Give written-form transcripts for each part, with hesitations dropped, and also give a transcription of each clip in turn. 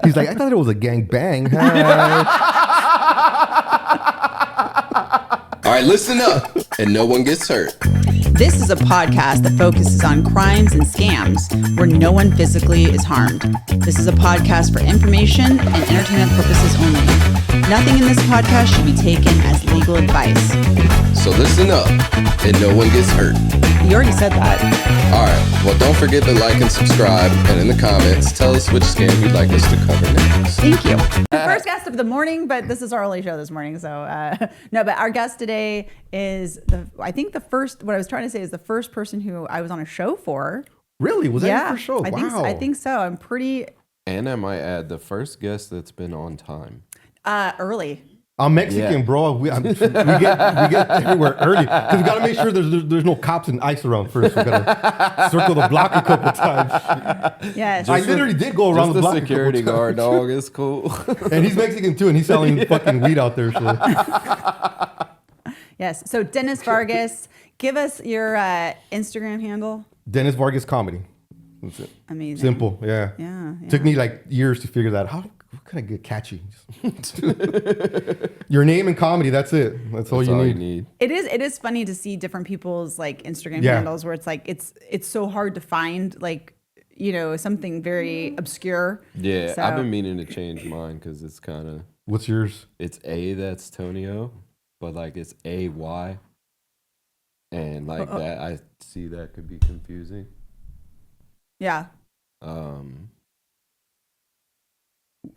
He's like, I thought it was a gang bang. Hi. All right, listen up, and no one gets hurt. This is a podcast that focuses on crimes and scams where no one physically is harmed. This is a podcast for information and entertainment purposes only. Nothing in this podcast should be taken as legal advice. So listen up, and no one gets hurt. You already said that. All right, well, don't forget to like and subscribe, and in the comments, tell us which scam you'd like us to cover next. Thank you. The first guest of the morning, but this is our only show this morning. So, no, but our guest today is I think the first, what I was trying to say is the first person who I was on a show for. Really? Was that your first show? I think so. I'm pretty. And I might add the first guest that's been on time. Early. I'm Mexican, bro. We get everywhere early because we got to make sure there's no cops and ice around first. We got to circle the block a couple times. Yes. I literally did go around the block. The security guard, dog, is cool. And he's Mexican too, and he's selling fucking weed out there. So. Yes. So Dennis Vargas, give us your Instagram handle. Dennis Vargas Comedy. That's it. Amazing. Simple. Yeah. Yeah. Took me like years to figure that out. What can I get catchy? Your name and comedy. That's it. That's all you need. It is funny to see different people's like Instagram handles where it's like it's so hard to find like, you know, something very obscure. Yeah, so. I've been meaning to change mine because it's kind of. What's yours? It's that's Tonio, but like it's AY, and like that I see that could be confusing. Yeah.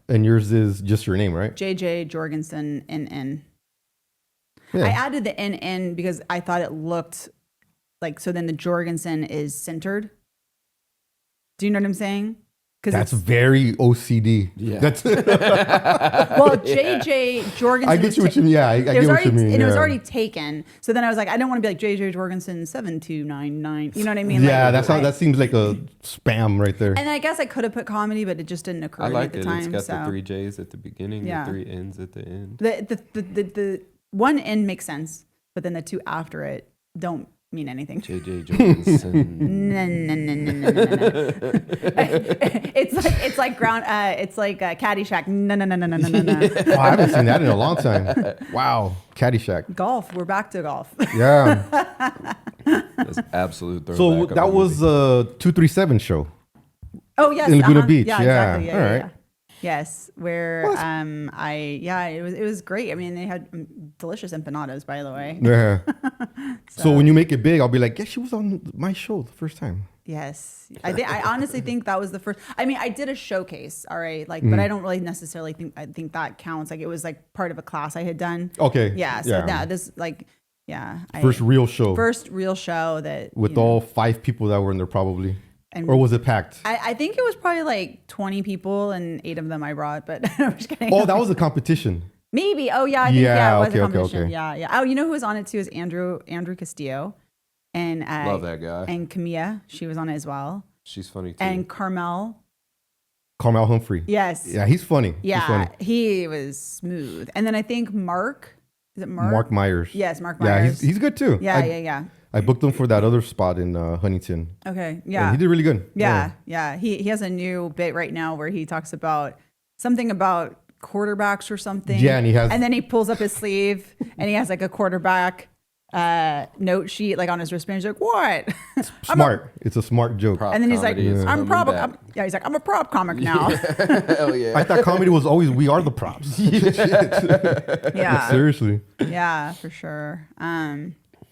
And yours is just your name, right? JJ Jorgensen and Yeah. I added the NN because I thought it looked like, so then the Jorgensen is centered. Do you know what I'm saying? That's very OCD. Yeah. That's well, JJ Jorgensen. I get you what you mean. Yeah, I get what you mean. And it was already taken. So then I was like, I don't want to be like JJ Jorgensen 7299. You know what I mean? Yeah, like, that sounds like a spam right there. And I guess I could have put comedy, but it just didn't occur I to me like at the it. time. It's got the 3 J's at the beginning, the 3 N's at the end. The one N makes sense, but then the 2 after it don't mean anything. JJ Jorgensen. No. It's like Caddyshack. No. Oh, I haven't seen that in a long time. Wow, Caddyshack. Golf. We're back to golf. Yeah. That's absolute throwback. So that was a 237 show. Oh yes, in Laguna Beach. Yeah, exactly. All right. Yeah. Yes, where it was great. I mean, they had delicious empanadas, by the way. Yeah. So when you make it big, I'll be like, yeah, she was on my show the first time. Yes, I honestly think that was the first. I mean, I did a showcase, all right, like, but I don't really necessarily think that counts. Like, it was like part of a class I had done. Okay. Yeah. So this first real show. First real show that with all 5 people that were in there probably. And or was it packed? I think it was probably like 20 people, and 8 of them I brought, but I'm just kidding. Oh, that was a competition. Maybe. Oh, yeah. I think, it was a competition. Okay. Yeah. Oh, you know who was on it too is Andrew Castillo. And love that guy. And Camilla, she was on it as well. She's funny too. And Carmel Humphrey. Yes. Yeah, he's funny. Yeah, he's funny. he was smooth. And then I think Mark, is it Mark? Mark Myers. Yes, Mark Myers. Yeah, he's good too. Yeah. I booked him for that other spot in Huntington. Okay, yeah. And he did really good. Yeah. He has a new bit right now where he talks about something about quarterbacks or something. Yeah, and then he pulls up his sleeve and he has like a quarterback note sheet like on his wristband. He's like, "What?" Smart. It's a smart joke. And then he's like, Comedy is "I'm coming prop." back. He's like, "I'm a prop comic now." Hell yeah. I thought comedy was always we are the props. Yeah. Seriously. Yeah, for sure.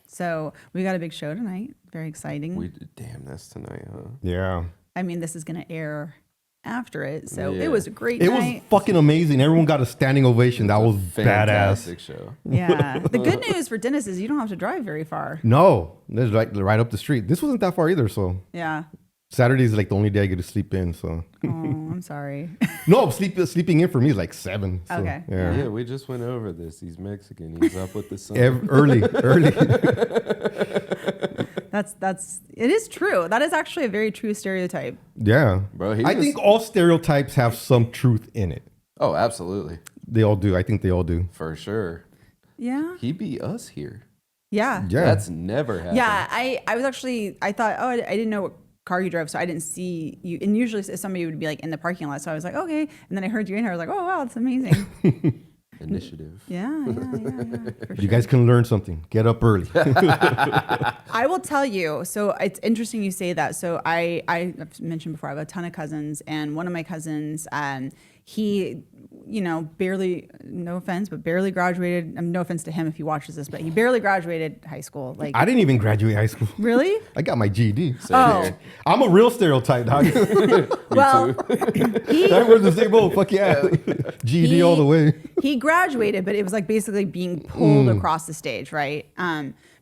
So we got a big show tonight. Very exciting. Damn, that's tonight, huh? Yeah. I mean, this is gonna air after it, so it was a great It night. was fucking amazing. Everyone got a standing ovation. That was Fantastic badass. show. Yeah. The good news for Dennis is you don't have to drive very far. No, there's like right up the street. This wasn't that far either. So Yeah. Saturday is like the only day I get to sleep in. So Oh, I'm sorry. no, sleeping in for me is like 7. So, Okay. Yeah, we just went over this. He's Mexican. He's up with the sun. Early. It is true. That is actually a very true stereotype. Yeah. Bro, I think all stereotypes have some truth in it. Oh, absolutely. They all do. I think they all do. For sure. Yeah. He beat us here. Yeah. Yeah. That's never happened. Yeah. I was actually, I thought, I didn't know car you drove, so I didn't see you. And usually somebody would be like in the parking lot. So I was like, okay. And then I heard you in here. I was like, oh wow, that's amazing. Initiative. Yeah. You guys can learn something. Get up early. I will tell you. So it's interesting you say that. So I've mentioned before, I have a ton of cousins, and one of my cousins, he, barely, no offense, but barely graduated. No offense to him if he watches this, but he barely graduated hie school. Like, I didn't even graduate high school. Really? I got my GED. Oh. I'm a real stereotype, dog. Well, That was the same boat. Fuck yeah. GED all the way. He graduated, but it was like basically being pulled across the stage, right?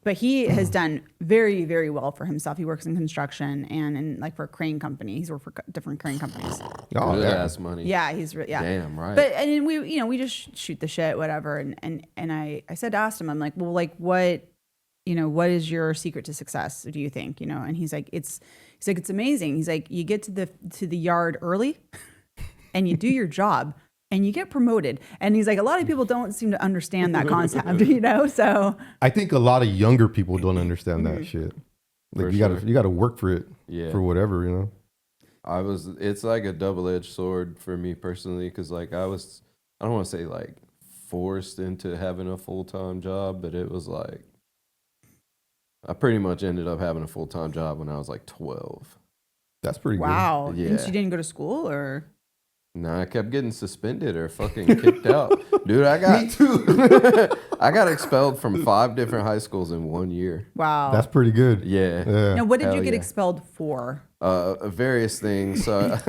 But he has done very, very well for himself. He works in construction and like for a crane company. He's worked for different crane companies. Oh, Good yeah. ass money. Yeah, he's yeah. Damn right. But and then we just shoot the shit, whatever. And I asked him, I'm like, well, like what is your secret to success? Do you think? And he's like, it's amazing. He's like, you get to the yard early, and you do your job. And you get promoted. And he's like, a lot of people don't seem to understand that concept, so. I think a lot of younger people don't understand that shit. Like you gotta work for it. Yeah. For whatever, It's like a double-edged sword for me personally, because like I don't want to say like forced into having a full-time job, but it was like, I pretty much ended up having a full-time job when I was like 12. That's pretty good. Wow. Yeah. And so you didn't go to school or? No, I kept getting suspended or fucking kicked out. Dude, Me too. I got expelled from 5 different high schools in 1 year. Wow. That's pretty good. Yeah. Now, what did Hell you get yeah. expelled for? Various things. So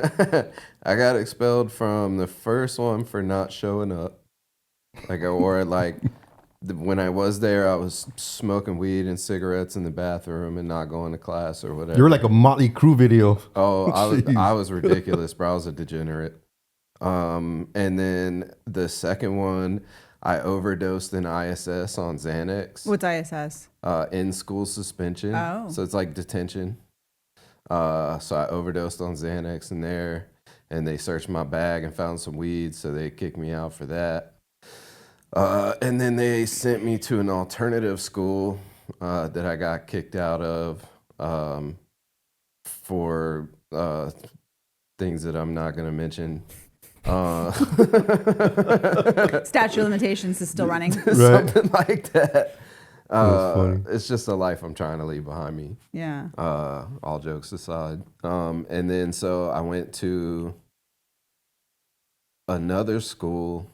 I got expelled from the first one for not showing up. When I was there, I was smoking weed and cigarettes in the bathroom and not going to class or whatever. You were like a Motley Crue video. Oh, Jeez. I was ridiculous, bro. I was a degenerate. And then the second one, I overdosed in ISS on Xanax. What's ISS? In school suspension. Oh. So it's like detention. So I overdosed on Xanax in there, and they searched my bag and found some weed, so they kicked me out for that. And then they sent me to an alternative school that I got kicked out of for things that I'm not going to mention. Statute of limitations is still running. Something like that. That's funny. It's just a life I'm trying to leave behind me. Yeah. All jokes aside. And then so I went to another school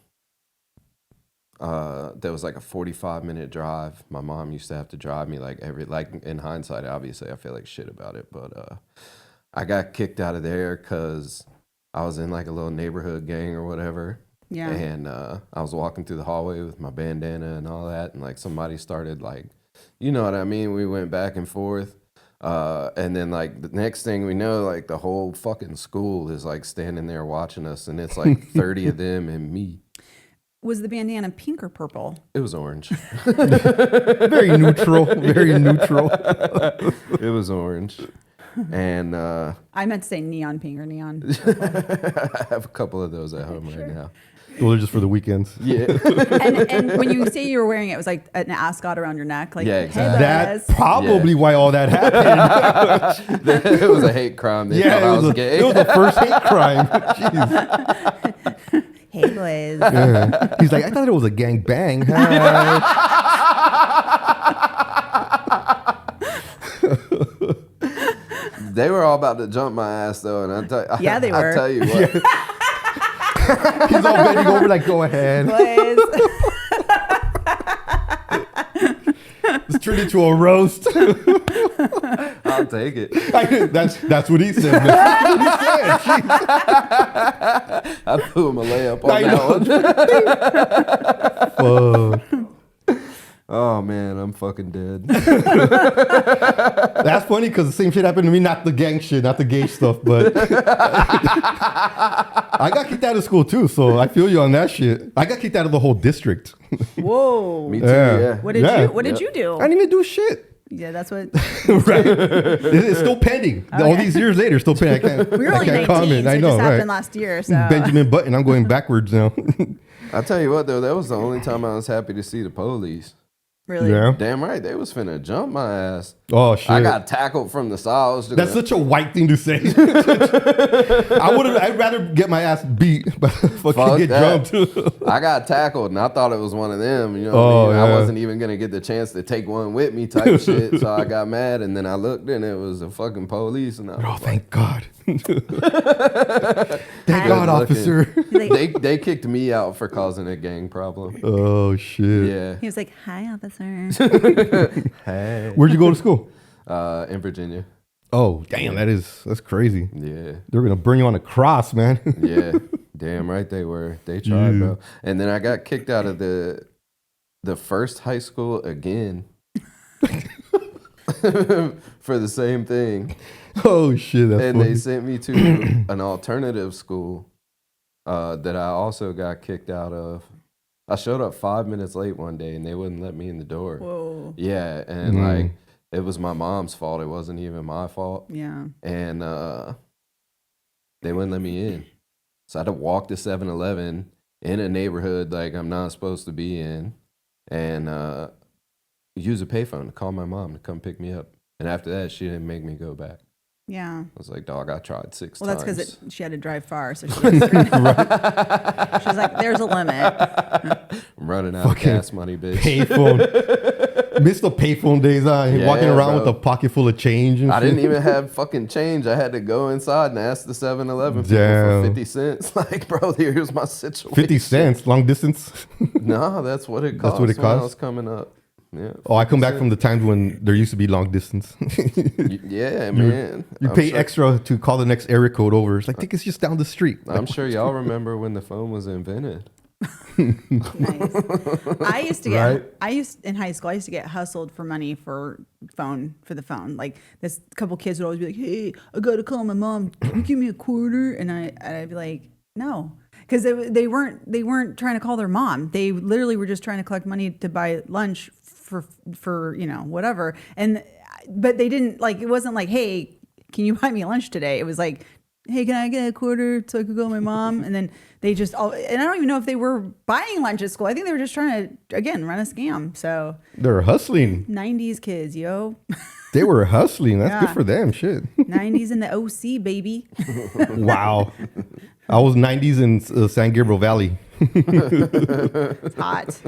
that was like a 45-minute drive. My mom used to have to drive me like in hindsight, obviously I feel like shit about it, but I got kicked out of there because I was in like a little neighborhood gang or whatever. Yeah. And I was walking through the hallway with my bandana and all that, and like somebody started like, you know what I mean? We went back and forth. And then like the next thing we know, like the whole fucking school is like standing there watching us, and it's like 30 of them and me. Was the bandana pink or purple? It was orange. Very neutral. Very neutral. It was orange. And I meant to say neon pink or neon. I have a couple of those at home right now. Well, they're just for the weekends. Yeah. and when you say you were wearing it, it was like an ascot around your neck. Like, Yeah, exactly. Hey, That's Buzz. probably why all that happened. It was a hate crime. They thought I was gay. it was the first hate crime. Jeez. Hey, Blaze. Yeah. He's like, I thought it was a gang bang. They were all about to jump my ass though, and Yeah, they were. I tell you what. He's all bending over like, go ahead. Blaze. It's turned into a roast. I'll take it. That's what he said, man. That's what he said. Jeez. I threw him a layup on I that know. one. Oh man, I'm fucking dead. That's funny because the same shit happened to me. Not the gang shit, not the gay stuff, but I got kicked out of school too. So I feel you on that shit. I got kicked out of the whole district. Whoa. Me too. Yeah. Yeah. What did Yeah. you What did you do? I didn't even do shit. Yeah, that's what. Right. It's still pending. All these years later, still pending. I We were only can't 19, comment. so I it know, just happened right? last year. So Benjamin Button. I'm going backwards now. I'll tell you what though, that was the only time I was happy to see the police. Really? Yeah. Damn right, they was finna jump my ass. Oh shit. I got tackled from the side. That's such a white thing to say. I'd rather get my ass beat, but fucking get jumped. I got tackled, and I thought it was one of them. You know what I mean? Yeah. I wasn't even gonna get the chance to take one with me, type shit. So I got mad, and then I looked, and it was the fucking police. And I was like, thank God. Thank God, officer. They kicked me out for causing a gang problem. Oh shit. Yeah. He was like, "Hi, officer." Hey. Where'd you go to school? In Virginia. Oh, damn, that's crazy. Yeah. They're gonna burn you on a cross, man. Yeah. Damn right they were. They tried, bro. And then I got kicked out of the first high school again. For the same thing. Oh shit, that's And funny. they sent me to an alternative school that I also got kicked out of. I showed up 5 minutes late one day and they wouldn't let me in the door. Whoa. Yeah, and like it was my mom's fault. It wasn't even my fault. Yeah. And they wouldn't let me in. So I had to walk to 7-Eleven in a neighborhood like I'm not supposed to be in and use a payphone to call my mom to come pick me up. And after that, she didn't make me go back. Yeah. I was like, dog, I tried 6 times. Well, that's because she had to drive far, so she was she's like, "There's a limit." I'm running out of gas money, bitch. Payphone. Missed the payphone days, walking around with a pocket full of change. And I shit. didn't even have fucking change. I had to go inside and ask the 7-Eleven people Damn. for 50 cents. Like, bro, here's my situation. 50 cents, long distance. No, that's what it cost. That's what it when I cost? was coming up. Yeah. Oh, I come back from the times when there used to be long distance. Yeah, man. You I'm pay sure- extra to call the next area code over. It's like, I think it's just down the street. I'm sure y'all remember when the phone was invented. Nice. I used to get. Right? In high school. I used to get hustled for money for the phone. Like this couple kids would always be like, "Hey, I gotta call my mom. Can you give me a quarter?" And I'd be like, "No." Because they weren't trying to call their mom. They literally were just trying to collect money to buy lunch for whatever. But they didn't like. It wasn't like, "Hey, can you buy me lunch today?" It was like, "Hey, can I get a quarter so I could go to my mom?" And then they just and I don't even know if they were buying lunch at school. I think they were just trying to again run a scam. So They're hustling. 90s kids, yo. They were hustling. That's Yeah. good for them. Shit. 90s in the OC, baby. Wow. I was 90s in San Gabriel Valley. It's hot.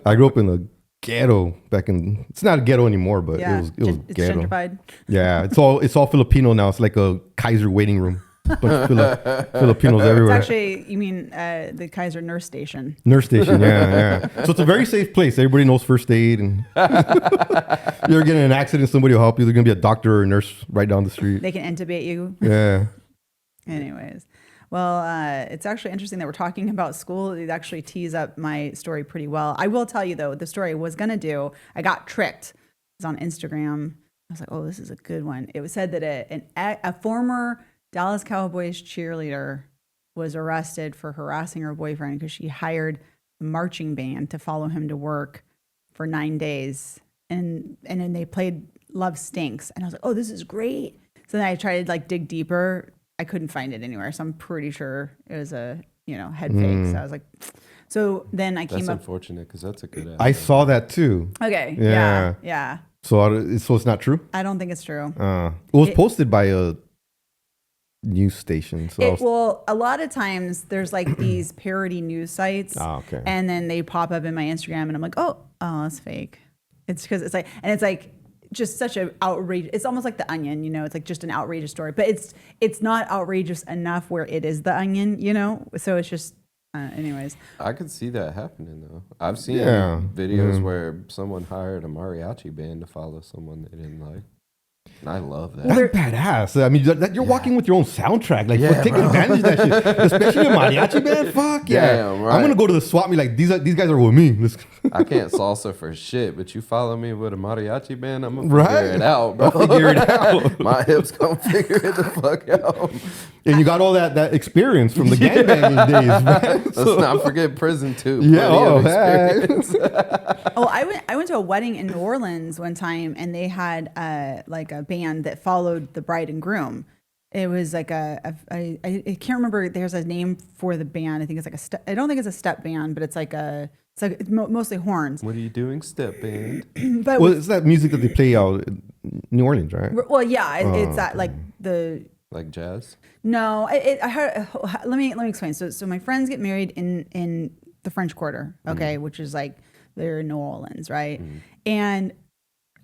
I grew up in the ghetto back in. It's not a ghetto anymore, but Yeah, it was it's ghetto. gentrified. Yeah, it's all Filipino now. It's like a Kaiser waiting room. Bunch of Filipinos It's everywhere. actually, you mean the Kaiser nurse station. Nurse station, yeah. So it's a very safe place. Everybody knows first aid, and you're getting in an accident, somebody will help you. There's gonna be a doctor or a nurse right down the street. They can intubate you. Yeah. Anyways. Well, it's actually interesting that we're talking about school. It actually tees up my story pretty well. I will tell you, though, the story I was going to do, I got tricked. It was on Instagram. I was like, oh, this is a good one. It was said that a former Dallas Cowboys cheerleader was arrested for harassing her boyfriend because she hired a marching band to follow him to work for 9 days. And then they played Love Stinks. And I was like, oh, this is great. So then I tried to dig deeper. I couldn't find it anywhere, so I'm pretty sure it was a head fake. So I was like, so then I came That's up. unfortunate because that's a good ass. I saw that too. Okay, Yeah. yeah. So it's not true? I don't think it's true. It was posted by a news station. So Well, a lot of times there's like these parody news sites, okay. and then they pop up in my Instagram, and I'm like, oh, that's fake. It's because it's like just such an outrage. It's almost like The Onion, it's like just an outrageous story, but it's not outrageous enough where it is The Onion, so it's just anyways. I could see that happening though. I've seen Yeah. videos where someone hired a mariachi band to follow someone they didn't like. And I love that. That's badass. I mean, you're walking with your own soundtrack. Like, Yeah, take bro. advantage of that shit. Especially a mariachi band. Fuck yeah. Damn, right. I'm going to go to the swap meet like, these guys are with me. I can't salsa for shit, but you follow me with a mariachi band, I'm gonna Right. figure it out, bro. I'll figure it out. My hips gonna figure it the fuck out. And you got all that experience from the gangbanging days, man. Let's not forget prison too. Yeah, Plenty of hey. experience. Oh, I went to a wedding in New Orleans one time, and they had like a band that followed the bride and groom. It was like I can't remember. There's a name for the band. I think it's like a step. I don't think it's a step band, but it's like it's mostly horns. What are you doing, step band? But Well, it's that music that they play out in New Orleans, right? well, yeah, it's that like the. Like jazz? No, I heard. Let me explain. So my friends get married in the French Quarter, okay, which is like they're in New Orleans, right? And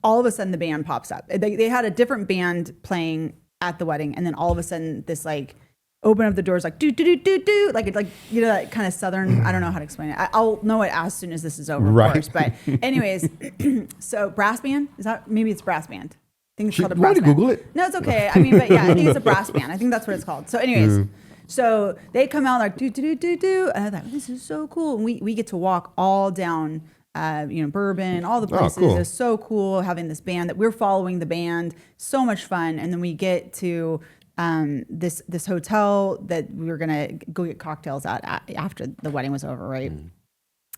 all of a sudden the band pops up. They had a different band playing at the wedding, and then all of a sudden this like open up the doors like do do do do do like it's like you know that kind of southern. I don't know how to explain it. I'll know it as soon as this is over, Right. of course. But anyways, so brass band is that maybe it's brass band. I think it's called a You brass want to band. Google it? No, it's okay. I mean, but yeah, I think it's a brass band. I think that's what it's called. So anyways, so they come out like do do do do do, and I thought this is so cool. And we get to walk all down, Bourbon, all the places. cool. It's so cool having this band that we're following the band. So much fun. And then we get to this hotel that we were gonna go get cocktails at after the wedding was over. Right?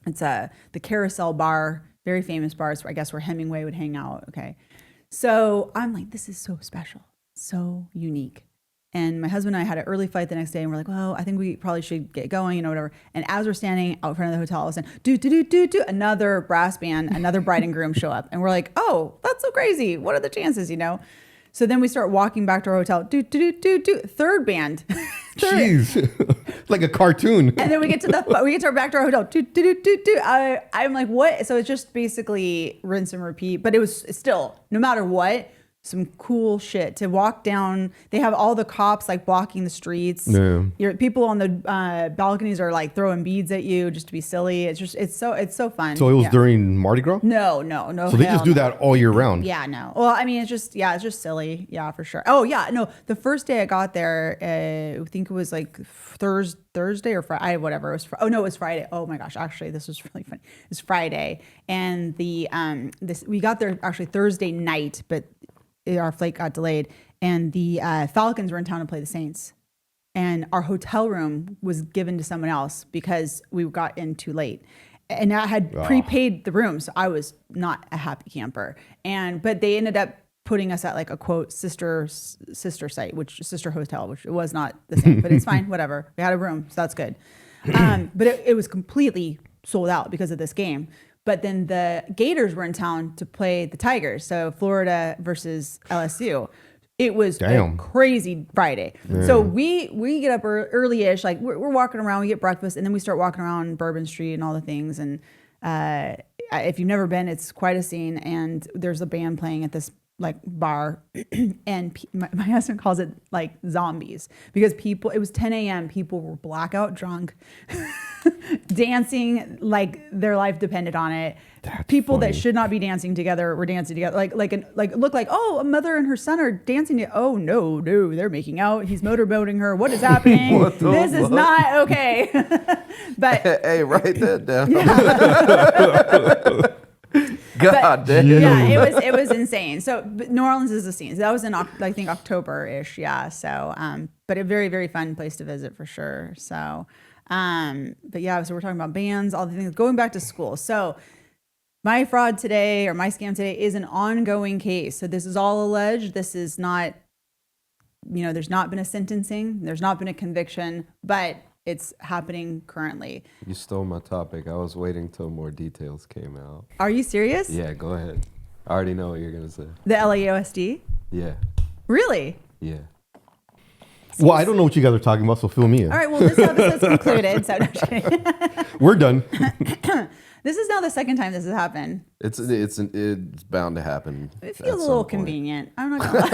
It's the Carousel Bar, very famous bar. It's, I guess, where Hemingway would hang out. Okay. So I'm like, this is so special, so unique. And my husband and I had an early flight the next day, and we're like, well, I think we probably should get going, whatever. And as we're standing out front of the hotel, all of a sudden, do, another brass band, another bride and groom show up. And we're like, oh, that's so crazy. What are the chances, So then we start walking back to our hotel, third band. Jeez, like a cartoon. And then we get back to our hotel. I'm like, what? So it's just basically rinse and repeat. But it's still, no matter what, some cool shit to walk down. They have all the cops like blocking the streets. Yeah. Your people on the balconies are like throwing beads at you just to be silly. It's so fun. So it was during Mardi Gras? No. So they just do that all year round? Yeah, no. Well, I mean, it's just silly. Yeah, for sure. Oh, yeah. No, the first day I got there, I think it was like Thursday or Friday, whatever. It was Friday. Oh my gosh. Actually, this was really funny. It was Friday. And we got there actually Thursday night, but our flight got delayed, and the Falcons were in town to play the Saints, and our hotel room was given to someone else because we got in too late, and I had prepaid the room, so I was not a happy camper. But they ended up putting us at like a quote sister site, which sister hotel, which was not the same, but it's fine, whatever. We had a room, so that's good. But it was completely sold out because of this game. But then the Gators were in town to play the Tigers. So Florida versus LSU. It was a crazy Friday. Yeah. So we get up early-ish. Like we're walking around, we get breakfast, and then we start walking around Bourbon Street and all the things. And if you've never been, it's quite a scene. And there's a band playing at this like bar, and my husband calls it like zombies because it was 10 a.m. People were blackout drunk, dancing like their life depended on it. That's people funny. That should not be dancing together were dancing together. Like look like, oh, a mother and her son are dancing. Oh no, they're making out. He's motorboating her. What is happening? This is not okay. But hey, write that down. Yeah. God damn. Yeah, it was insane. So New Orleans is a scene. So that was in I think October-ish. Yeah. So but a very, very fun place to visit for sure. So but yeah, so we're talking about bands, all the things going back to school. So my fraud today or my scam today is an ongoing case. So this is all alleged. This is not, there's not been a sentencing, there's not been a conviction, but it's happening currently. You stole my topic. I was waiting till more details came out. Are you serious? Yeah, go ahead. I already know what you're going to say. The LAUSD? Yeah. Really? Yeah. Well, I don't know what you guys are talking about, so fill me in. All right, well, this episode's concluded. So we're done. This is now the second time this has happened. It's bound to happen. It feels a little convenient. I'm not gonna lie.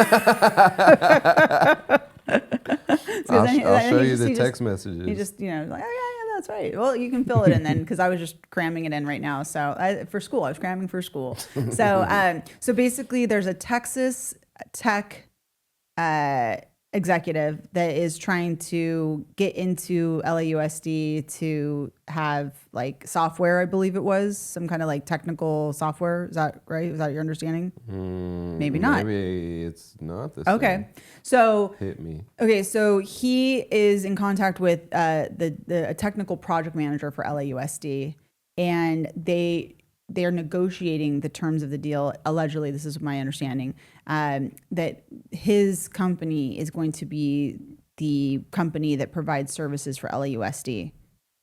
I'll show you the text messages. You just, like, oh yeah, that's right. Well, you can fill it in then because I was just cramming it in right now. So for school, I was cramming for school. So basically, there's a Texas tech executive that is trying to get into LAUSD to have like software, I believe it was some kind of like technical software. Is that right? Is that your understanding? Maybe not. Maybe it's not the same. Okay. So hit me. Okay. So he is in contact with a technical project manager for LAUSD, and they they are negotiating the terms of the deal. Allegedly, this is my understanding, that his company is going to be the company that provides services for LAUSD.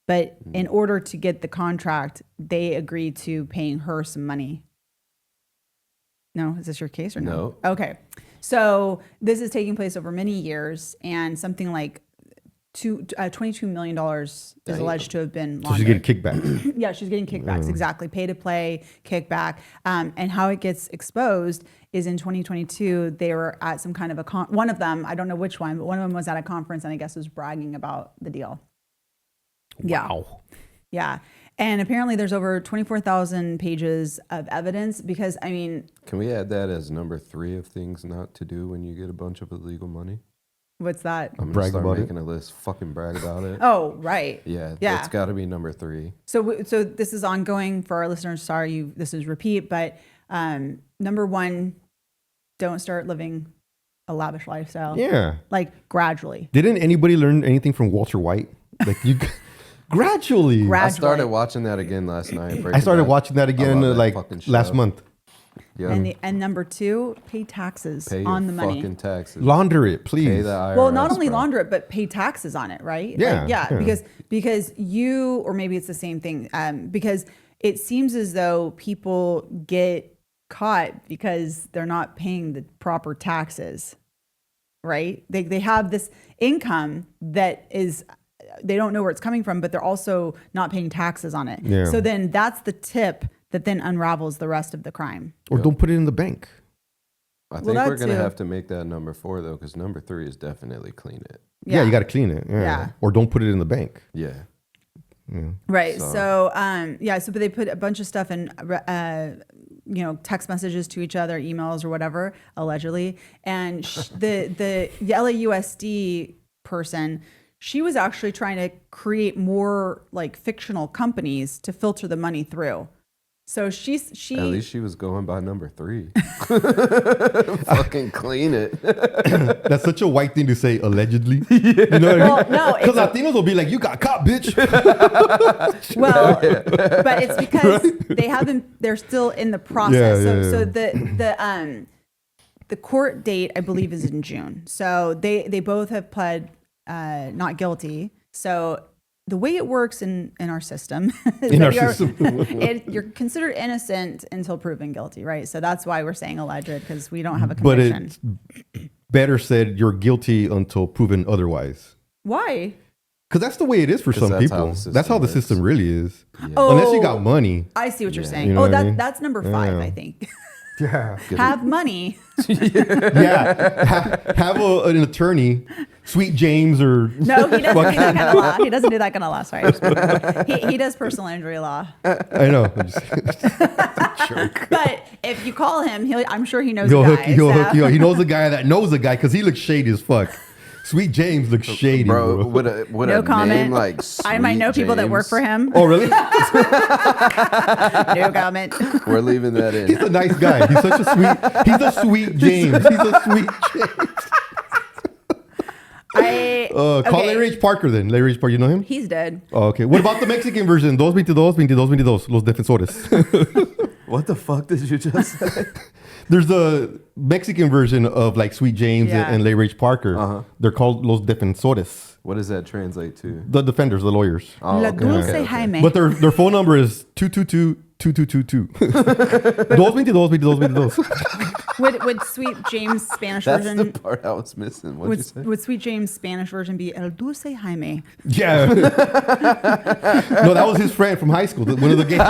But in order to get the contract, they agreed to paying her some money. No, is this your case or no? Okay. So this is taking place over many years, and something like $22 million is alleged to have been laundered. So she's getting kickbacks. Yeah, she's getting kickbacks. Exactly. Pay to play, kickback. And how it gets exposed is in 2022, they were at some kind of a one of them, I don't know which one, but one of them was at a conference and I guess was bragging about the deal. Wow. Yeah. And apparently there's over 24,000 pages of evidence because, I mean... Can we add that as number 3 of things not to do when you get a bunch of illegal money? What's that? I'm going to start making a list. Fucking brag about it. Oh, right. Yeah. It's got to be number 3. So this is ongoing for our listeners. Sorry, this is repeat, but number 1, don't start living a lavish lifestyle. Yeah. Like gradually. Didn't anybody learn anything from Walter White? Like you... Gradually. I started watching that again last night. I started watching that again like last month. Yeah. And number 2, pay taxes pay on the money. Fucking taxes. Launder it, please. Pay the IRS, well, not only launder it, but pay taxes on it, right? Yeah. Like, yeah. Because you, or maybe it's the same thing, because it seems as though people get caught because they're not paying the proper taxes, right? They have this income that is... They don't know where it's coming from, but they're also not paying taxes on it. Yeah. So then that's the tip that then unravels the rest of the crime. Or don't put it in the bank. I think we're going to have to make that number 4, though, because number 3 is definitely clean it. Yeah, you got to clean it. Yeah. Or don't put it in the bank. Yeah. Right. So, but they put a bunch of stuff in, text messages to each other, emails or whatever, allegedly. And the LAUSD person... She was actually trying to create more like fictional companies to filter the money through. So she at least she was going by number 3. Fucking clean it. That's such a white thing to say, allegedly. You know what I mean? No, because Latinos will be like, "You got caught, bitch." Well, but it's because they haven't. They're still in the process. So the court date, I believe, is in June. So they both have pled not guilty. So the way it works in our system is you're considered innocent until proven guilty, right? So that's why we're saying alleged, because we don't have a conviction. But it's better said you're guilty until proven otherwise. Why? Because that's the way it is for some people. That's how the system really is. Yeah. Unless you got money. I see what you're saying. You know what I mean? That's number 5, I think. Yeah. Have money. Have an attorney, Sweet James or... No, he doesn't do that kind of law. He doesn't do that kind of law. Sorry. He does personal injury law. I know. But if you call him, I'm sure he knows He'll the hook guy. you. He knows a guy that knows a guy because he looks shady as fuck. Sweet James looks shady, bro. With no a comment. name like I might know people that work for him. Oh, really? No comment. We're leaving that in. He's a nice guy. He's such a sweet... He's a sweet James. He's a sweet James. Call Larry H. Parker then. Larry H. Parker, you know him? He's dead. Oh, okay. What about the Mexican version? 22, los defensores. What the fuck did you just say? There's the Mexican version of like Sweet James and Larry H. Parker. Uh-huh. They're called los defensores. What does that translate to? The defenders, the lawyers. Oh, La Dulce Jaime. But their phone number is 222-2222. 22. Would Sweet James Spanish version... That's the part I was missing. What'd you say? Would Sweet James Spanish version be El Dulce Jaime? Yeah. No, that was his friend from high school. One of the games.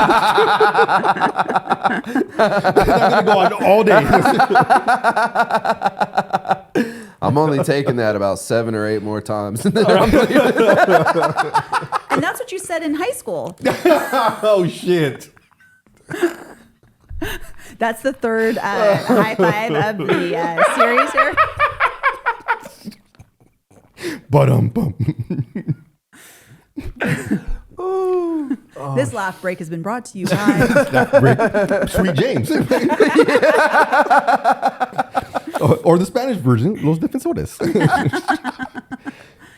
That's going to go on all day. I'm only taking that about 7 or 8 more times. And then I'm leaving. And that's what you said in high school. Oh, shit. That's the third high five of the series here. Bum. This laugh break has been brought to you by Sweet James. Or the Spanish version, Los Defensores.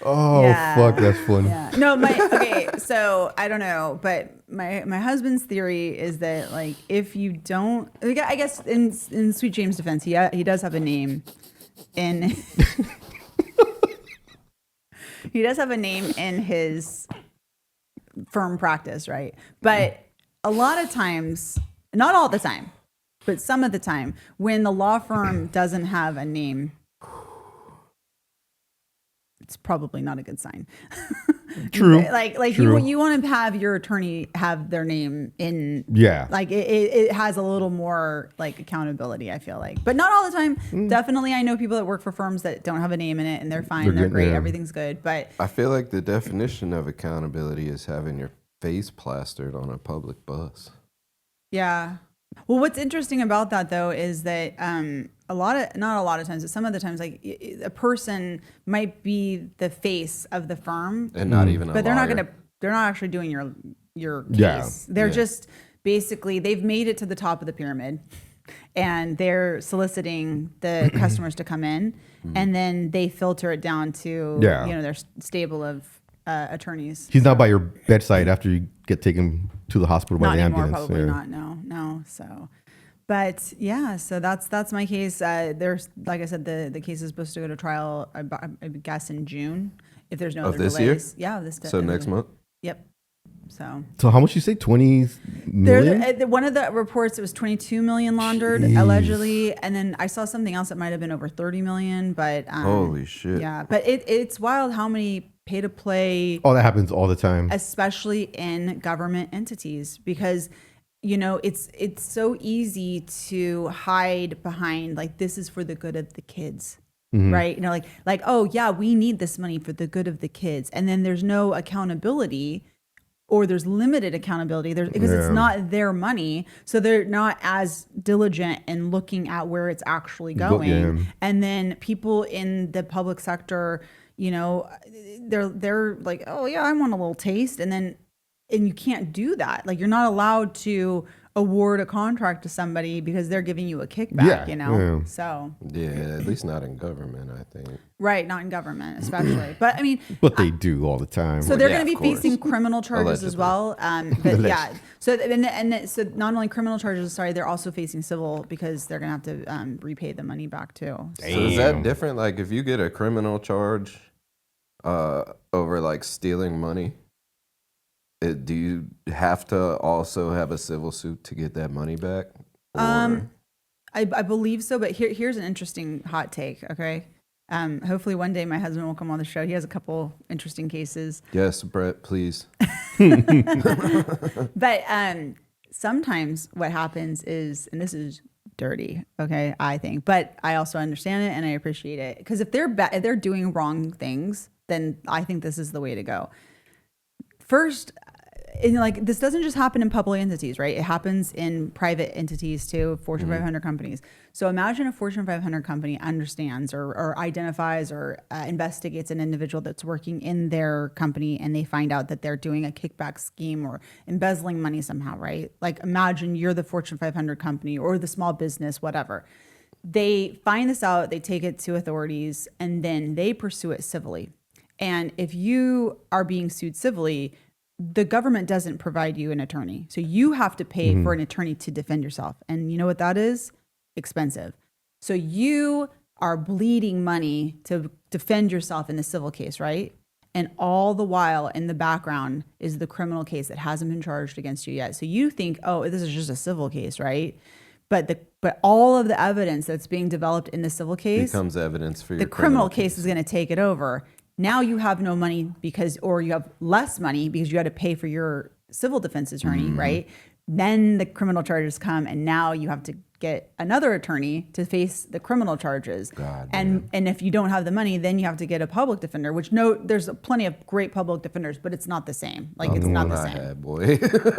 Oh, Yeah. fuck, that's funny. Yeah. No, okay, so I don't know, but my husband's theory is that like if you don't, I guess in Sweet James' defense, he does have a name in he does have a name in his firm practice, right? But a lot of times, not all the time, but some of the time, when the law firm doesn't have a name, it's probably not a good sign. True. like True. you want to have your attorney have their name in. Yeah. Like it has a little more like accountability, I feel like, but not all the time. Definitely, I know people that work for firms that don't have a name in it and they're fine, they're great, everything's good. But I feel like the definition of accountability is having your face plastered on a public bus. yeah. Well, what's interesting about that though is that not a lot of times, but some of the times, like a person might be the face of the firm, And not even a but they're lawyer. they're not actually doing your case. Yeah. They're Yeah. just basically they've made it to the top of the pyramid, and they're soliciting the customers to come in, and then they filter it down to their stable of attorneys. He's not by your bedside after you get taken to the hospital by Not the anymore, ambulance. probably Yeah. not. No. So, but yeah, so that's my case. There's, like I said, the case is supposed to go to trial, I guess, in June if there's no Of other this year? delays. Yeah, So next month? Yep. So So how much you say? 20 million? there's one of the reports. It was 22 million laundered Jeez. allegedly, and then I saw something else that might have been over 30 million. But Holy shit. yeah, but it's wild how many pay to play. Oh, that happens all the time. Especially in government entities, because it's so easy to hide behind like this is for the good of the kids, right? Like oh yeah, we need this money for the good of the kids, and then there's no accountability, or there's limited accountability because it's not their money, so they're not as diligent in looking at where it's actually going. And then people in the public sector, they're like, oh yeah, I want a little taste, and you can't do that. Like you're not allowed to award a contract to somebody because they're giving you a kickback, So Yeah, at least not in government, I think. right, not in government especially. But I mean, But they do all the time. so they're Yeah, going to be of course. facing criminal charges as well. But yeah, so so not only criminal charges, sorry, they're also facing civil because they're going to have to repay the money back too. So is that different? Like if you get a criminal charge over like stealing money, do you have to also have a civil suit to get that money back? Or? I believe so, but here's an interesting hot take. Okay, hopefully one day my husband will come on the show. He has a couple interesting cases. Yes, Brett, please. But sometimes what happens is, and this is dirty, okay, I think, but I also understand it and I appreciate it, because if they're doing wrong things, then I think this is the way to go. First, and like this doesn't just happen in public entities, right? It happens in private entities too, Fortune 500 companies. So imagine a Fortune 500 company understands or identifies or investigates an individual that's working in their company, and they find out that they're doing a kickback scheme or embezzling money somehow, right? Like imagine you're the Fortune 500 company or the small business, whatever. They find this out, they take it to authorities, and then they pursue it civilly. And if you are being sued civilly, the government doesn't provide you an attorney. So you have to pay for an attorney to defend yourself. And you know what that is? Expensive. So you are bleeding money to defend yourself in a civil case, right? And all the while in the background is the criminal case that hasn't been charged against you yet. So you think, oh, this is just a civil case, right? But all of the evidence that's being developed in the civil case Becomes evidence for your the criminal case is going to take it over. Now you have no money or you have less money because you had to pay for your civil defense attorney, right? Then the criminal charges come, and now you have to get another attorney to face the criminal charges. And if you don't have the money, then you have to get a public defender, which there's plenty of great public defenders, but it's not the same. Like it's not the same. Had, boy.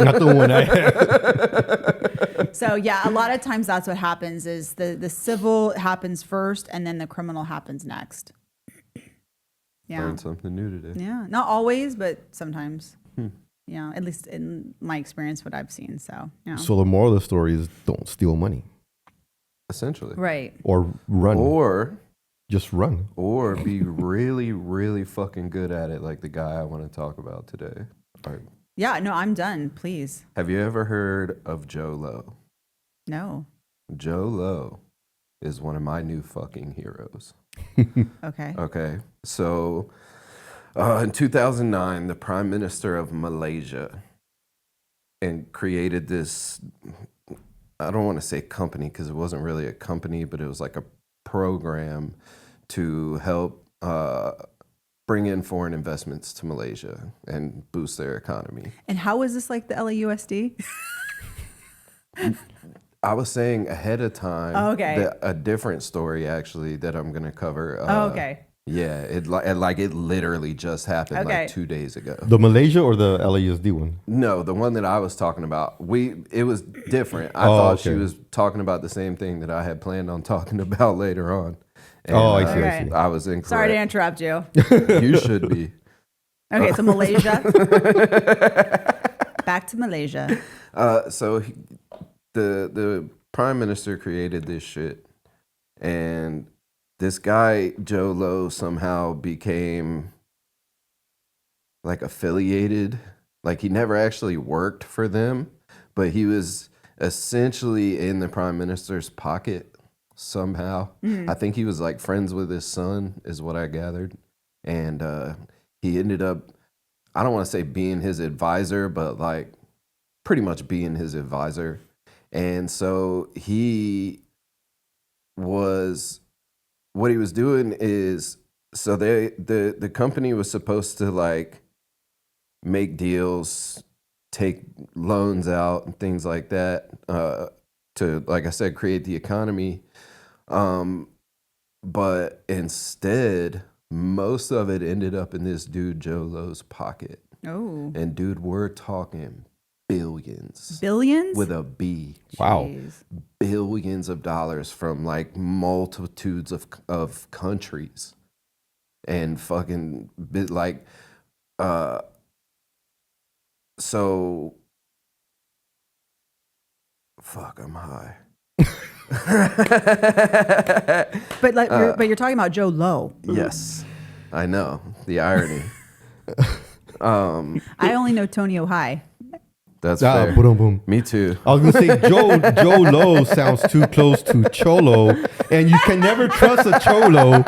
Not the one I had. So yeah, a lot of times that's what happens is the civil happens first and then the criminal happens next. Yeah. Learned something new today. Yeah. Not always, but sometimes. Yeah. At least in my experience, what I've seen. So, yeah. So the moral of the story is don't steal money Essentially. Right. or run. Or Just run. or be really, really fucking good at it, like the guy I want to talk about today. All right. Yeah, no, I'm done. Please. Have you ever heard of Joe Low? No. Joe Low is one of my new fucking heroes. Okay. Okay. So in 2009, the Prime Minister of Malaysia and created this, I don't want to say company because it wasn't really a company, but it was like a program to help bring in foreign investments to Malaysia and boost their economy. And how is this like the LAUSD? I was saying ahead of time that a different story actually that I'm going to cover. Okay. Yeah, it literally just happened like 2 days ago. The Malaysia or the LAUSD one? No, the one that I was talking about. It was different. I thought she was talking about the same thing that I had planned on talking about later on. And, I see. I see. I was incorrect. Sorry to interrupt you. You should be. Okay, so Malaysia. Back to Malaysia. So the Prime Minister created this shit, and this guy, Joe Low, somehow became like affiliated. Like he never actually worked for them, but he was essentially in the Prime Minister's pocket somehow. I think he was like friends with his son, is what I gathered. And he ended up, I don't want to say being his advisor, but like pretty much being his advisor. And so what he was doing is, so the company was supposed to like make deals, take loans out and things like that, to, like I said, create the economy. But instead, most of it ended up in this dude, Joe Low's pocket. Oh. And dude, we're talking billions. Billions? With a B. Wow. Jeez. Billions of dollars from like multitudes of countries. And fucking like, so, fuck, I'm high. But you're talking about Joe Low. Yes, I know the irony. I only know Tonio High. That's fair. Boom, boom. Me too. I was gonna say Joe Low sounds too close to Cholo, and you can never trust a Cholo.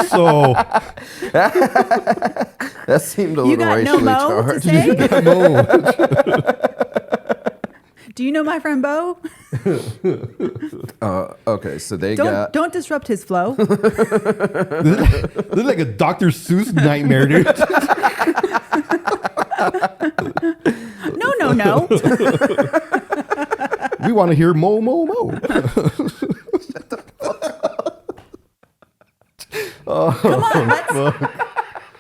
So that seemed a You little got no racially Mo to charged. say? Do you know my friend Bo? Okay, so Don't disrupt his flow. this is like a Dr. Seuss nightmare, dude. No. We want to hear Mo, Mo, Mo.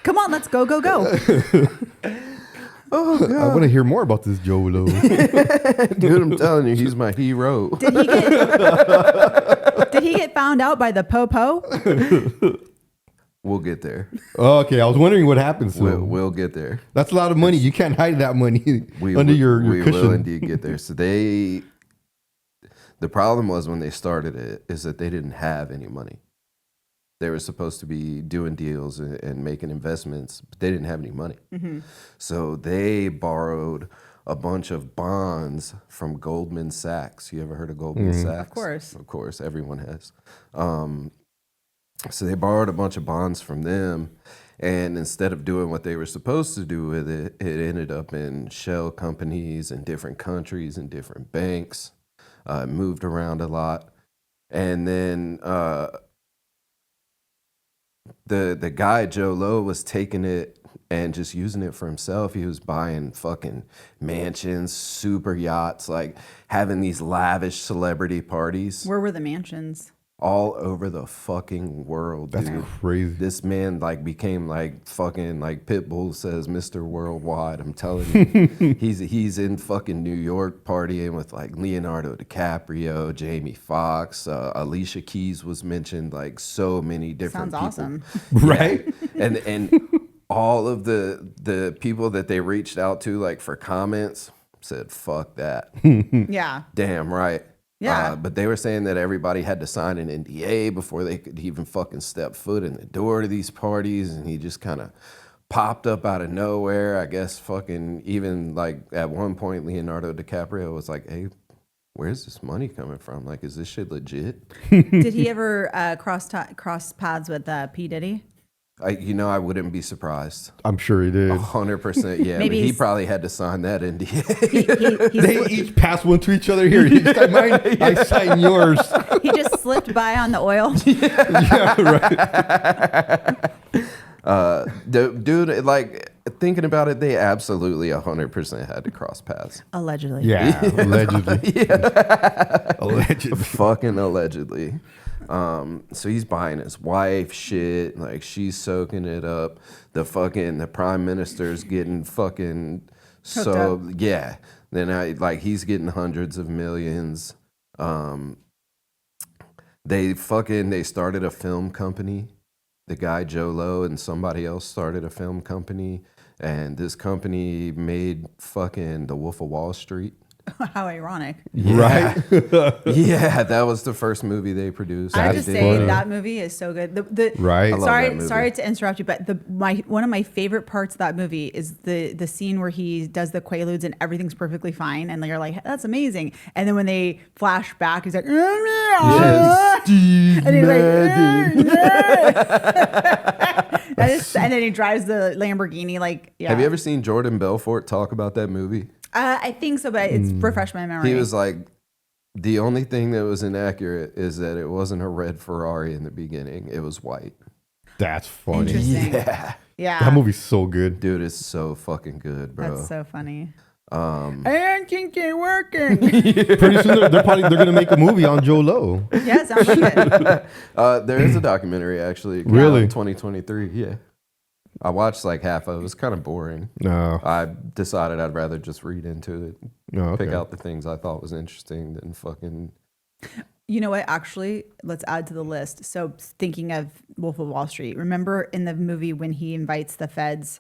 Come on, let's go. Oh, God. I want to hear more about this Joe Low. Dude, I'm telling you, he's my hero. Did he get found out by the Popo? We'll get there. Okay, I was wondering what happened. So We'll get there. that's a lot of money. You can't hide that money under your we cushion. will indeed get there. So the problem was when they started it is that they didn't have any money. They were supposed to be doing deals and making investments, but they didn't have any money. Mm-hmm. So they borrowed a bunch of bonds from Goldman Sachs. You ever heard of Goldman Sachs? Of course, everyone has. So they borrowed a bunch of bonds from them, and instead of doing what they were supposed to do with it, it ended up in shell companies in different countries and different banks. Moved around a lot. And then the guy, Joe Low, was taking it and just using it for himself. He was buying fucking mansions, super yachts, like having these lavish celebrity parties. Where were the mansions? All over the fucking world, dude. That's crazy. This man like became like fucking like Pitbull says Mr. Worldwide. I'm telling you, he's in fucking New York partying with like Leonardo DiCaprio, Jamie Foxx, Alicia Keys was mentioned, like so many different Sounds people. awesome. Right? And all of the people that they reached out to like for comments said fuck that. Yeah. Damn right. Yeah. But they were saying that everybody had to sign an NDA before they could even fucking step foot in the door to these parties. And he just kind of popped up out of nowhere. I guess fucking even like at one point, Leonardo DiCaprio was like, hey, where's this money coming from? Like, is this shit legit? Did he ever cross paths with P. Diddy? I wouldn't be surprised. I'm sure he did. 100%. Yeah. Maybe But he he's- probably had to sign that NDA. They each pass one to each other. Here, you sign mine, I sign yours. He just slipped by on the oil. Yeah, right. Dude, like thinking about it, they absolutely 100% had to cross paths. Allegedly. Yeah, allegedly. Allegedly. Fucking allegedly. So he's buying his wife shit, like she's soaking it up. The prime minister's getting fucking yeah. Then he's getting hundreds of millions. They started a film company. The guy Joe Low and somebody else started a film company, and this company made fucking The Wolf of Wall Street. How ironic. Right. Yeah, that was the first movie they produced. I have to That's say funny. that movie is so good. Right. I love that movie. Sorry to interrupt you, but one of my favorite parts of that movie is the scene where he does the Quaaludes and everything's perfectly fine, and you're like, that's amazing. And then when they flash back, he's like, Yes, Steve and he's Madden. and then he drives the Lamborghini. Like, yeah. Have you ever seen Jordan Belfort talk about that movie? I think so, but it's refreshed my memory. He was like, the only thing that was inaccurate is that it wasn't a red Ferrari in the beginning. It was white. That's funny. Interesting. Yeah. Yeah. That movie's so good. Dude, it's so fucking good, bro. That's so funny. I think you're working. Pretty soon they're gonna make a movie on Joe Low. Yeah, sounds like it. there is a documentary actually. Really? 2023. Yeah. I watched like half of it. It was kind of boring. No. I decided I'd rather just read into it, No. pick Okay. out the things I thought was interesting than fucking. You know what? Actually, let's add to the list. So, thinking of Wolf of Wall Street, remember in the movie when he invites the feds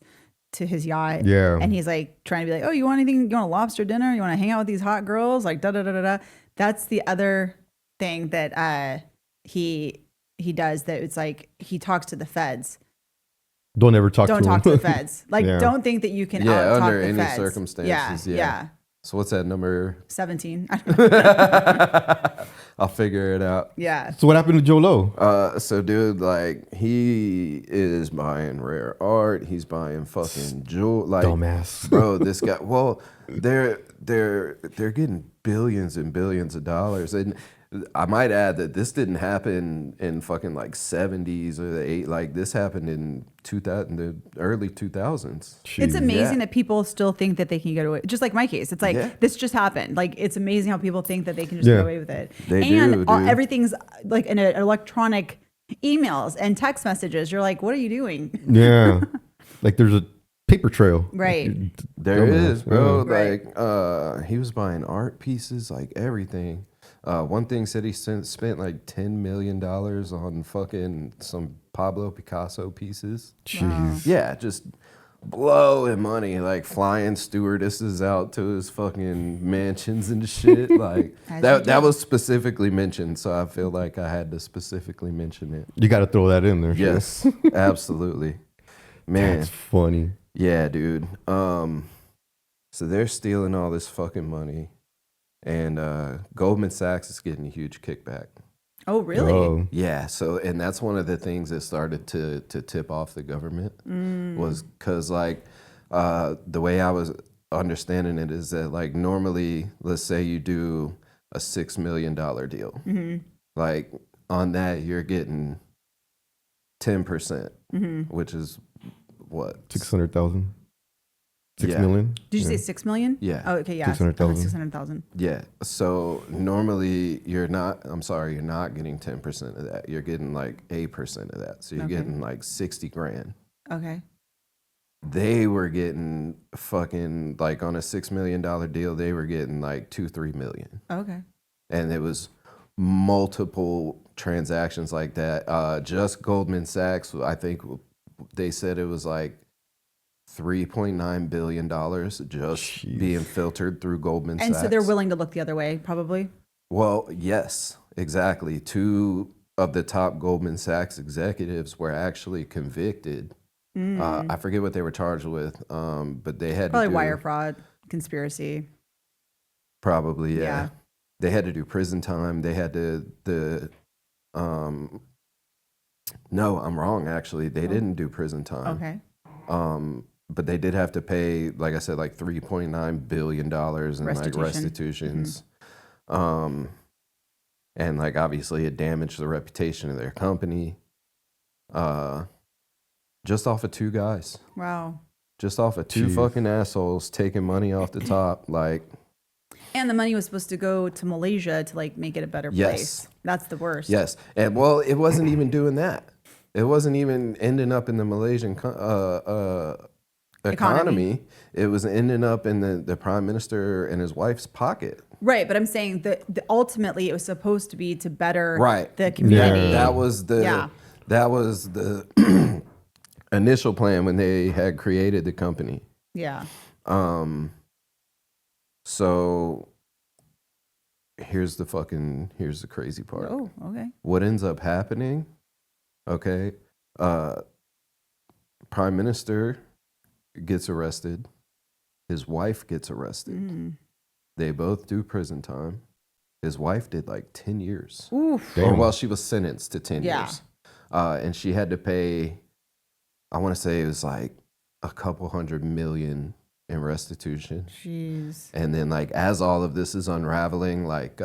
to his yacht? Yeah. And he's like trying to be like, oh, you want anything? You want a lobster dinner? You want to hang out with these hot girls? Like, da da da da da. That's the other thing that he does. That it's like he talks to the feds. Don't ever talk Don't to talk him. to the feds. Like, Yeah. don't think that you can Yeah, out-talk under the any feds. circumstances, yeah. Yeah. So what's that number? 17. I'll figure it out. Yeah. So what happened to Joe Low? So dude, like he is buying rare art. He's buying fucking jewel. Like, Dumbass. bro, this guy. Well, they're getting billions and billions of dollars, and I might add that this didn't happen in fucking like 70s or the 80s. Like this happened in the early 2000s. It's amazing Yeah. that people still think that they can get away. Just like my case, it's like Yeah. this just happened. Like it's amazing how people think that they can just Yeah. get away with it. They and do, dude. everything's like in electronic emails and text messages. You're like, what are you doing? Yeah. Like there's a paper trail. Right. There Dumbass. is, bro. Right. Like, he was buying art pieces, like everything. One thing said he spent like $10 million on fucking some Pablo Picasso pieces. Jeez. Yeah, just blowing money, like flying stewardesses out to his fucking mansions and shit. Like As you that do. was specifically mentioned, so I feel like I had to specifically mention it. You got to throw that in there. Yes, absolutely. Man, That's funny. yeah, dude. So they're stealing all this fucking money, and Goldman Sachs is getting a huge kickback. Oh, really? Oh. Yeah, so and that's one of the things that started to tip off the government was because like the way I was understanding it is that like normally, let's say you do a $6 million deal, like on that you're getting 10%, which is what 600,000. 6 Yeah. million? Did you Yeah. say 6 million? Yeah. Oh, okay. Yeah. 600,000. 600,000. Yeah. So normally you're not getting 10% of that. You're getting like 8% of that. So you're Okay. getting like 60 grand. Okay. They were getting fucking like on a $6 million deal, they were getting like 2-3 million. Okay. And it was multiple transactions like that. Just Goldman Sachs, I think they said it was like $3.9 billion just Jeez. being filtered through Goldman And Sachs. so they're willing to look the other way, probably. Well, yes, exactly. 2 of the top Goldman Sachs executives were actually convicted. I forget what they were charged with, but they had Probably to do, wire fraud, conspiracy. probably, yeah. Yeah. They had to do prison time. They had no, I'm wrong, actually. They didn't do prison time. Okay. But they did have to pay, like I said, like $3.9 billion in like Restitution. restitutions. And like obviously it damaged the reputation of their company. Just off of 2 guys. Wow. Just off of 2 fucking assholes taking money off the top. Like, And the money was supposed to go to Malaysia to like make it a better Yes. place. That's the worst. yes. And well, it wasn't even doing that. It wasn't even ending up in the Malaysian economy. It was ending up in the prime minister and his wife's pocket. Right, but I'm saying that ultimately it was supposed to be to better Right. the community. Yeah. That was the initial plan when they had created the company. Yeah. So here's the crazy part. Oh, okay. What ends up happening? Okay, prime minister gets arrested. His wife gets arrested. They both do prison time. His wife did like 10 years. Oof. Or, well, she was sentenced to 10 Yeah. years. And she had to pay, I want to say it was like a couple $100 million in restitution. Jeez. And then like as all of this is unraveling, like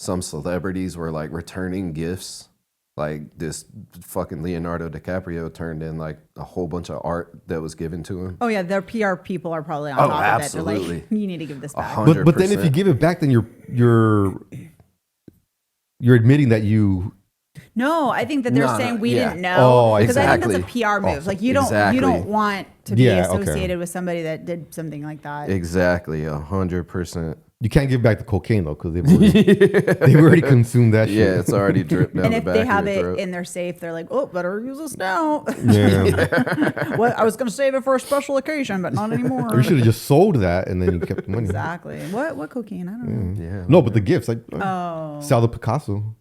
some celebrities were like returning gifts. Like this fucking Leonardo DiCaprio turned in like a whole bunch of art that was given to him. Oh yeah, their PR people are probably on Oh, top absolutely. of it. They're like, you need to give this back. 100%. But then if you give it back, then you're admitting that you. No, I think that they're No, saying we yeah. didn't know Oh, because I think that's exactly. a PR move. Awesome. Like you don't Exactly. want to be Yeah, okay. associated with somebody that did something like that. Exactly, 100%. You can't give back the cocaine though, because they've already consumed that shit. Yeah, it's already dripped down And the if back they of have your it throat. in their safe, they're like, oh, better use this now. Yeah. Well, I was going to save it for a special occasion, but not anymore. Or you should have just sold that and then you kept the money. Exactly. What cocaine? I don't know. Yeah. No, but the gifts, like Oh. sell the Picasso,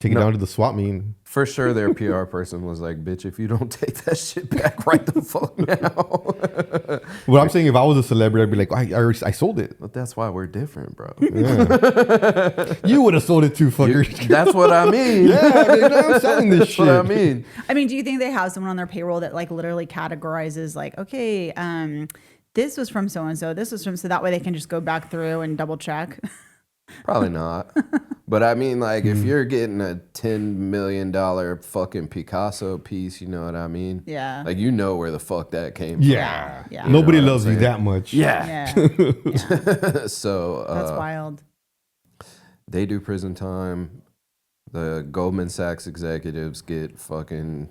take it down to the swap meet. For sure, their PR person was like, bitch, if you don't take that shit back right the fuck now. What I'm saying, if I was a celebrity, I'd be like, I sold it. But that's why we're different, bro. You would have sold it too, fucker. That's what I mean. Yeah, I mean, I'm selling this That's shit. what I mean. I mean, do you think they have someone on their payroll that like literally categorizes like, okay, this was from so-and-so, this was from, so that way they can just go back through and double check? Probably not. But I mean, like, if you're getting a $10 million fucking Picasso piece, you know what I mean? Yeah. Like, you know where the fuck that came from. Yeah. Yeah. Nobody You know what loves I'm you saying? that much. Yeah. So That's wild. they do prison time. The Goldman Sachs executives get fucking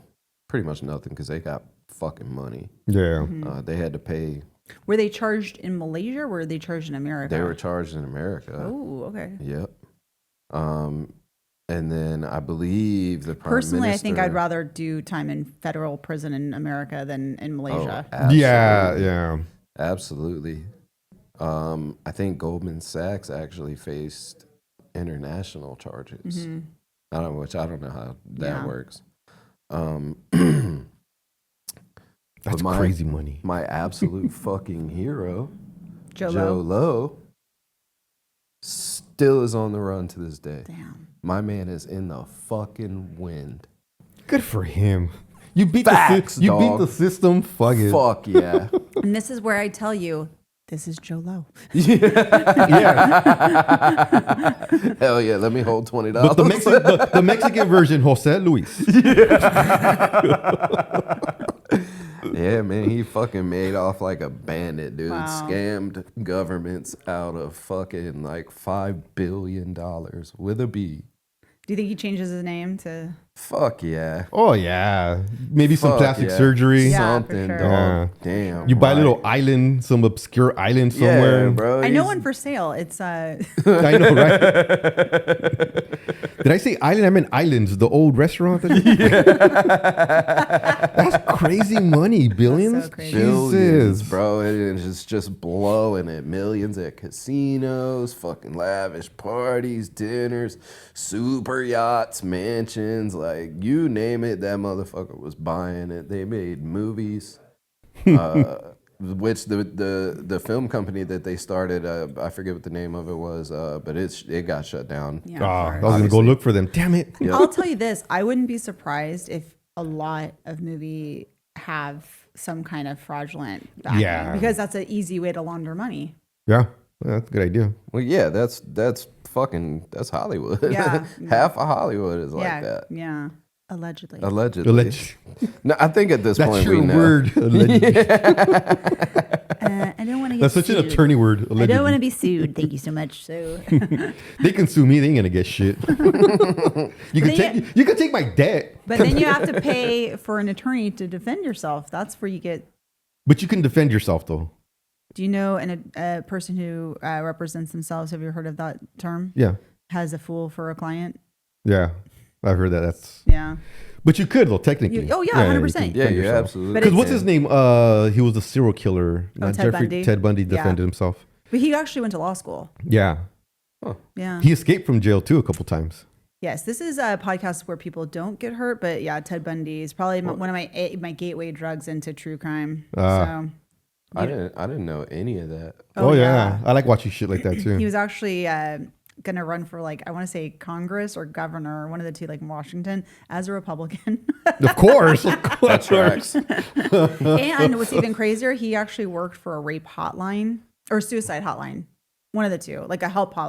pretty much nothing because they got fucking money. Yeah. They had to pay. Were they charged in Malaysia or were they charged in America? They were charged in America. Oh, okay. Yep. And then I believe the prime Personally, minister, I think I'd rather do time in federal prison in America than in Malaysia. Yeah, yeah. Absolutely. I think Goldman Sachs actually faced international charges. I don't know how that works. That's But crazy money. My absolute fucking hero, Joe Joe Low. Low, still is on the run to this day. Damn. My man is in the fucking wind. Good for him. You beat Facts, the you beat dog. the system. Fuck it. Fuck yeah. And this is where I tell you, this is Joe Low. Yeah. Hell yeah. Let me hold $20. But the Mexican version, Jose Luis. Yeah, man, he fucking made off like a bandit, dude. Wow. Scammed governments out of fucking like $5 billion with a B. Do you think he changes his name to Fuck yeah. Oh yeah, maybe some Fuck plastic yeah. surgery. Yeah, for Something, sure. dog. Yeah. Damn. You buy a right. little island, some obscure island somewhere. Yeah, bro. I know he's- one for sale. It's I know, right? Did I say island? I meant Islands, the old restaurant. That's crazy money, billions. so crazy. Billions, Jesus, bro. It is just blowing it. Millions at casinos, fucking lavish parties, dinners, super yachts, mansions, like you name it, that motherfucker was buying it. They made movies. Which the film company that they started, I forget what the name of it was, but it got shut down. yeah. I of was course. gonna go look for them. Damn it. Yep. I'll tell you this: I wouldn't be surprised if a lot of movie have some kind of fraudulent backing, Yeah. because that's an easy way to launder money. Yeah, that's a good idea. Well, yeah, that's Hollywood. Yeah. Half of Hollywood is yeah, like that. yeah. Allegedly. Allegedly. No, I think at this That's point your we know. word. Allegedly. I don't want to get That's such an sued. attorney word. I don't want to Allegedly. be sued. Thank you so much. So, They can sue me. They ain't gonna get shit. You can take my debt, but then you have to pay for an attorney to defend yourself. That's where you get. but you can defend yourself though. Do you know a person who represents themselves? Have you heard of that term? Yeah, Has a fool for a client. yeah. I've heard that. That's. Yeah. But you could though, technically. Oh, yeah, you 100%. can Yeah, defend you yourself. absolutely. But Because it's- what's his name? He was a serial killer. Not Ted Bundy? Ted Bundy Yeah. defended himself. But he actually went to law school. Yeah. Yeah. He escaped from jail too a couple times. Yes, this is a podcast where people don't get hurt, but yeah, Ted Bundy is probably one of my gateway drugs into true crime. So I didn't know any of that. Oh, yeah. I like watching shit like that he too. was actually gonna run for I want to say Congress or governor, one of the two, like in Washington, as a Republican. Of course. Of course. Tracks. And what's even crazier, he actually worked for a rape hotline or suicide hotline, one of the two, like a helping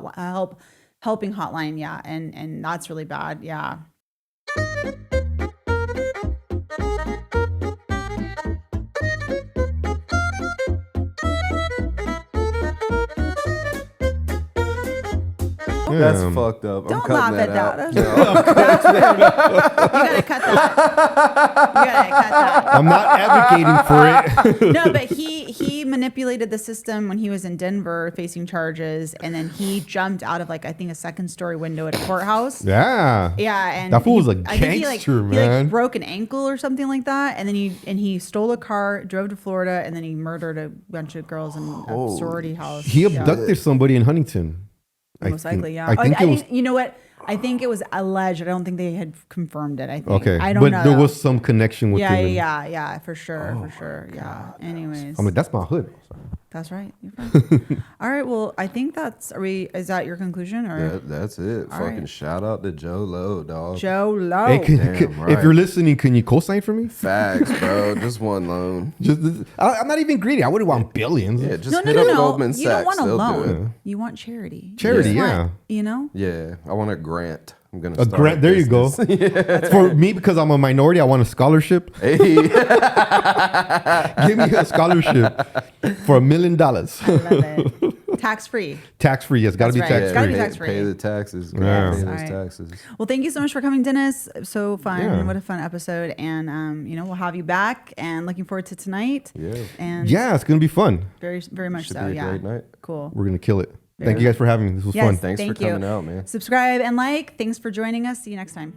hotline. Yeah, and that's really bad. Yeah. That's fucked up. Don't I'm cutting laugh at that that. out. That's rude. You gotta cut that. You gotta cut that. I'm not advocating for it. No, but he manipulated the system when he was in Denver facing charges, and then he jumped out of I think a second-story window at a courthounch. Yeah. Yeah, and That fool was a I think gangster, he man. broke an ankle or something like that, and then he stole a car, drove to Florida, and then he murdered a bunch of girls in a sorority house. He Yeah. abducted somebody in Huntington. Most likely, yeah. I think it was. You know what? I think it was alleged. I don't think they had confirmed it. I think. Okay. I don't know. But there was some connection with Yeah, him. yeah, for sure. Yeah. Anyways, I'm like, that's my hood. that's right. You're fine. All right. Well, I think is that your conclusion or That's it. All Fucking right. shout out to Joe Lowe, dog. Joe Lowe? Hey, damn right. if you're listening, can you co-sign for me? Facts, bro. Just one loan. I'm not even greedy. I wouldn't want billions. Yeah, just no, hit up Goldman You don't Sacks. want a They'll loan. do it. You want charity. Charity, You just yeah. want, you know. Yeah, I want a grant. I'm gonna A start grant. There you go. business. For me, because I'm a minority, I want a scholarship. Hey, Give me a scholarship for $1 million. I love it. Tax free. Tax free. It's got to That's be right. tax It's gotta free. be tax-free. Pay the taxes. Yeah. Pay those All right. taxes. Well, thank you so much for coming, Dennis. So fun. Yeah. What a fun episode. And we'll have you back. And looking forward to tonight. Yeah. And Yeah, it's gonna be fun. very, very much Should so. be a Yeah. great night. Cool. We're gonna kill it. Thank you guys for having me. This was Yes. fun. Thanks Thank for you. coming out, man. Subscribe and like. Thanks for joining us. See you next time.